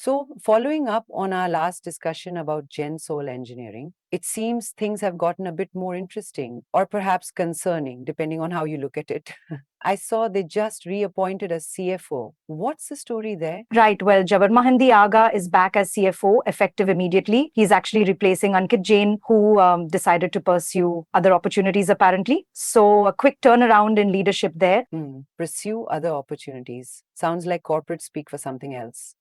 So, following up on our last discussion about Gensol engineering, it seems things have gotten a bit more interesting or perhaps concerning, depending on how you look at it. I saw they just reappointed a CFO. What's the story there? Right. Well, Jawar Mahandi Aga is back as CFO, effective immediately. He's actually replacing Ankit Jain, who decided to pursue other opportunities, apparently. So, a quick turnaround in leadership there. Pursue other opportunities. Sounds like corporate speak for something else.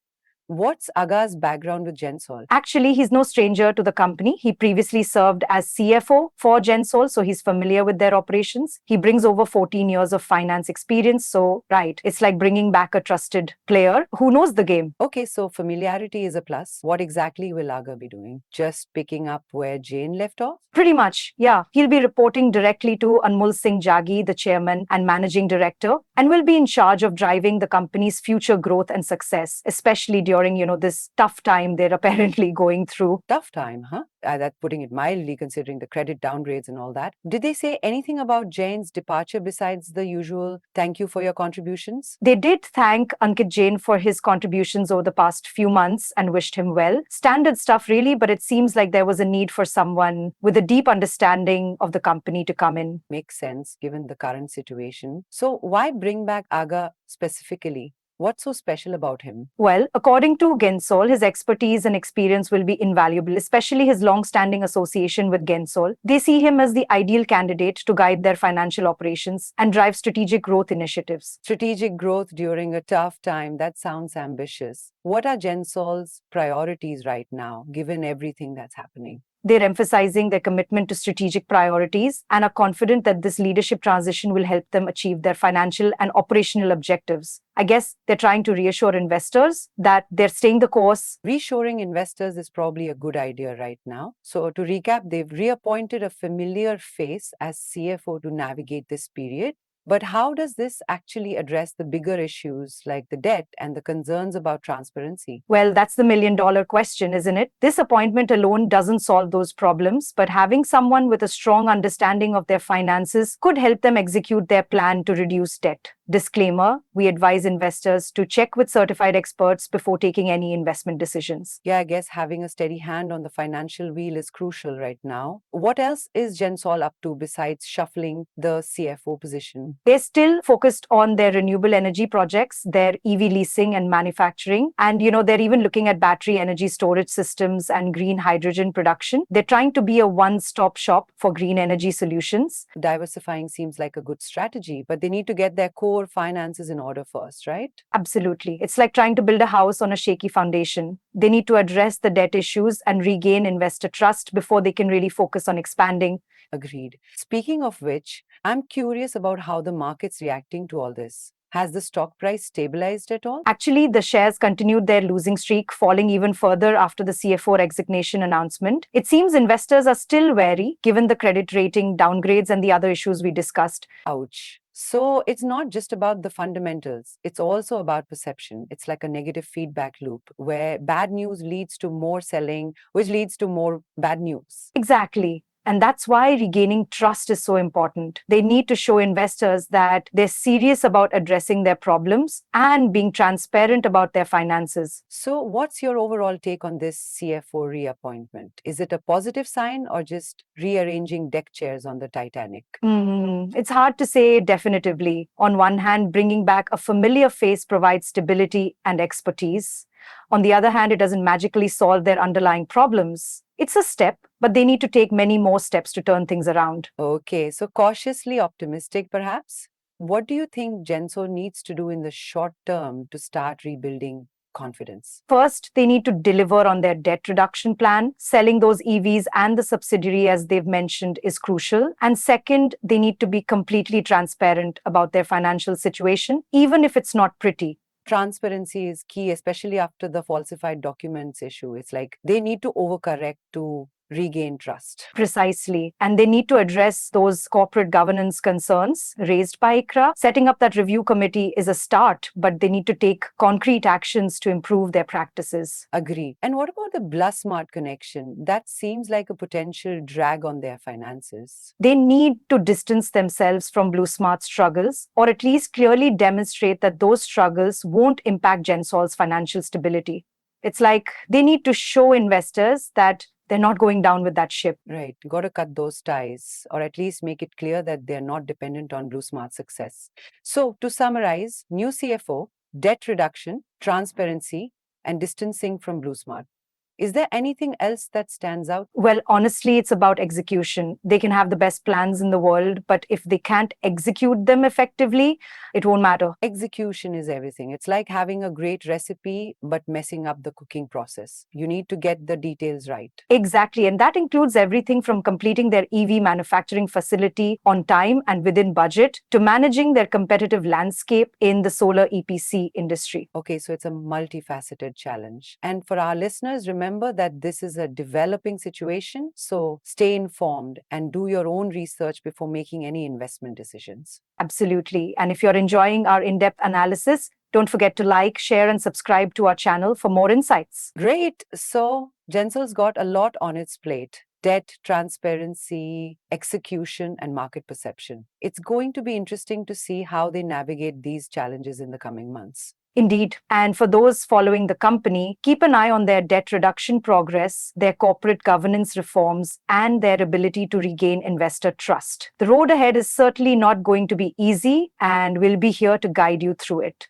What's Aga's background with Gensol? Actually, he's no stranger to the company. He previously served as CFO for Gensol, so he's familiar with their operations. He brings over 14 years of finance experience. So, right, it's like bringing back a trusted player who knows the game. Okay, so familiarity is a plus. What exactly will Aga be doing? Just picking up where Jane left off? Pretty much, yeah. He'll be reporting directly to Anmol Singh Jagi, the chairman and managing director, and will be in charge of driving the company's future growth and success, especially during, this tough time they're apparently going through. Tough time, huh? That's putting it mildly, considering the credit downgrades and all that. Did they say anything about Jane's departure besides the usual thank you for your contributions? They did thank Ankit Jain for his contributions over the past few months and wished him well. Standard stuff, really, but it seems like there was a need for someone with a deep understanding of the company to come in. Makes sense given the current situation. So, why bring back Aga specifically? What's so special about him? Well, according to Gensol, his expertise and experience will be invaluable, especially his long-standing association with Gensol. They see him as the ideal candidate to guide their financial operations and drive strategic growth initiatives. Strategic growth during a tough time, that sounds ambitious. What are Gensol's priorities right now, given everything that's happening? They're emphasizing their commitment to strategic priorities and are confident that this leadership transition will help them achieve their financial and operational objectives. I guess they're trying to reassure investors that they're staying the course. Reassuring investors is probably a good idea right now. So, to recap, they've reappointed a familiar face as CFO to navigate this period. But how does this actually address the bigger issues like the debt and the concerns about transparency? Well, that's the million-dollar question, isn't it? This appointment alone doesn't solve those problems, but having someone with a strong understanding of their finances could help them execute their plan to reduce debt. Disclaimer, we advise investors to check with certified experts before taking any investment decisions. Yeah, I guess having a steady hand on the financial wheel is crucial right now. What else is Gensol up to besides shuffling the CFO position? They're still focused on their renewable energy projects, their EV leasing and manufacturing. And, they're even looking at battery energy storage systems and green hydrogen production. They're trying to be a one-stop shop for green energy solutions. Diversifying seems like a good strategy, but they need to get their core finances in order first, right? Absolutely. It's like trying to build a house on a shaky foundation. They need to address the debt issues and regain investor trust before they can really focus on expanding. Agreed. Speaking of which, I'm curious about how the market's reacting to all this. Has the stock price stabilized at all? Actually, the shares continued their losing streak, falling even further after the CFO resignation announcement. It seems investors are still wary, given the credit rating downgrades and the other issues we discussed. Ouch. So it's not just about the fundamentals, it's also about perception. It's like a negative feedback loop where bad news leads to more selling, which leads to more bad news. Exactly. And that's why regaining trust is so important. They need to show investors that they're serious about addressing their problems and being transparent about their finances. So, what's your overall take on this CFO reappointment? Is it a positive sign or just rearranging deck chairs on the Titanic? It's hard to say definitively. On one hand, bringing back a familiar face provides stability and expertise. On the other hand, it doesn't magically solve their underlying problems. It's a step, but they need to take many more steps to turn things around. Okay, so cautiously optimistic perhaps. What do you think Genso needs to do in the short term to start rebuilding confidence? First, they need to deliver on their debt reduction plan. Selling those EVs and the subsidiary, as they've mentioned, is crucial. And second, they need to be completely transparent about their financial situation, even if it's not pretty. Transparency is key, especially after the falsified documents issue. It's like they need to overcorrect to regain trust. Precisely. And they need to address those corporate governance concerns raised by ICRA. Setting up that review committee is a start, but they need to take concrete actions to improve their practices. Agree. And what about the Blusmart connection? That seems like a potential drag on their finances. They need to distance themselves from Bluesmart's struggles, or at least clearly demonstrate that those struggles won't impact Gensol's financial stability. It's like they need to show investors that they're not going down with that ship. Right. Got to cut those ties, or at least make it clear that they're not dependent on Blue Smart's success. So, to summarize, new CFO, debt reduction, transparency, and distancing from Blue Smart. Is there anything else that stands out? Well, honestly, it's about execution. They can have the best plans in the world, but if they can't execute them effectively, it won't matter. Execution is everything. It's like having a great recipe, but messing up the cooking process. You need to get the details right. Exactly. And that includes everything from completing their EV manufacturing facility on time and within budget to managing their competitive landscape in the solar EPC industry. Okay, so it's a multifaceted challenge. And for our listeners, remember that this is a developing situation. So stay informed and do your own research before making any investment decisions. Absolutely. And if you're enjoying our in-depth analysis, don't forget to like, share, and subscribe to our channel for more insights. Great. So Gensol's got a lot on its plate: debt, transparency, execution, and market perception. It's going to be interesting to see how they navigate these challenges in the coming months. Indeed. And for those following the company, keep an eye on their debt reduction progress, their corporate governance reforms, and their ability to regain investor trust. The road ahead is certainly not going to be easy, and we'll be here to guide you through it.